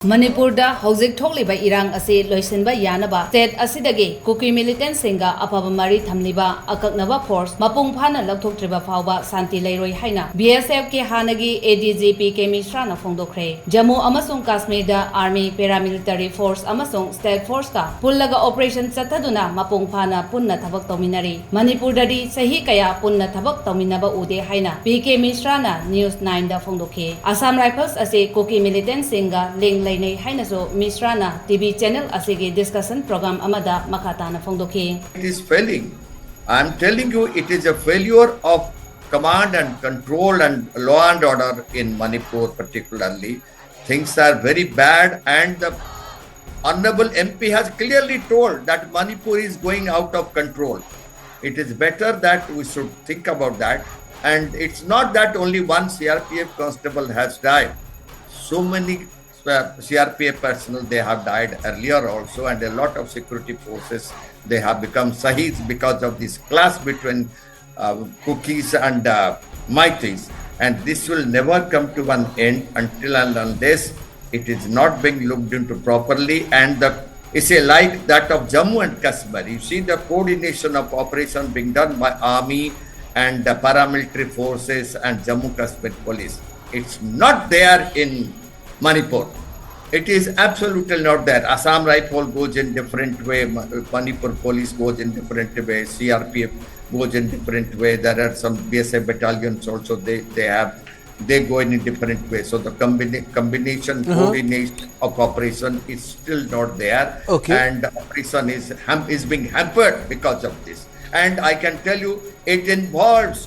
Manipur da hojik thokliba irang ase Loishin-Naba yanaba state asidagi Kuki militant singa apaba mari thamliba akaknaba force mapung phana Louthokkadabani phawba santi leiroi haina BSF ke Hannagi ADGP ke Mishra na Fongdokhre Jammu amasung Kashmir da army paramilitary force amasung state force ka pullaga operation chathaduna mapung phana punna thabak tawminari Manipur dadi sahi kaya punna thabak tawminaba ude haina PK Mishra na News 9 da Fongdokhe Assam Rifles ase Kuki militant singa ling Haina Mishra na TV channel asige discussion program amada makata na Fongdokhe. It is failing. I am telling you, it is a failure of command and control and law and order in Manipur particularly. Things are very bad, and the Honorable MP has clearly told that Manipur is going out of control. It is better that we should think about that. And it's not that only one CRPF constable has died. So many CRPF personnel, they have died earlier also, and a lot of security forces, they have become Sahids because of this clash between Cookies and Maitis. And this will never come to an end until and unless it is not being looked into properly. And it's a like that of Jammu and Kashmir. You see the coordination of operation being done by army and the paramilitary forces and Jammu Kashmir police. It's not there in Manipur. It is absolutely not there. Assam Rifle goes in different way. Manipur police goes in different way. CRPF goes in different way. There are some BSF battalions also. They go in a different way. So the combination coordination of operation is still not there. Okay. And the operation is being hampered because of this. And I can tell you, it involves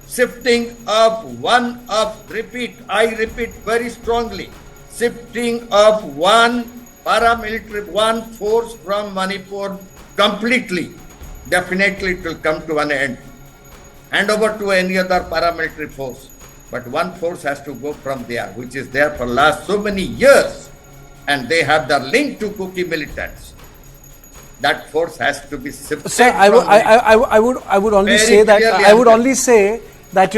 shifting of I repeat very strongly, shifting of one force from Manipur completely. Definitely it will come to an end. Hand over to any other paramilitary force. But one force has to go from there, which is there for last so many years. And they have the link to Kuki militants. That force has to be shifted. Sir, I would only say that I would only say that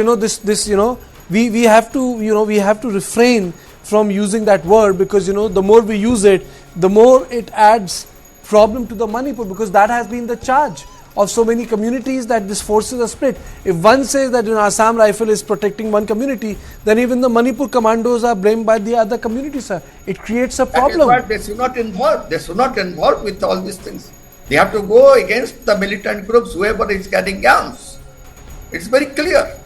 we have to refrain from using that word, because the more we use it, the more it adds problem to the Manipur, because that has been the charge of so many communities, that these forces are split. If one says that Assam Rifle is protecting one community, then even the Manipur commandos are blamed by the other communities, sir. It creates a problem. That is why they should not involve. They should not involve with all these things. They have to go against the militant groups, whoever is carrying arms. It's very clear.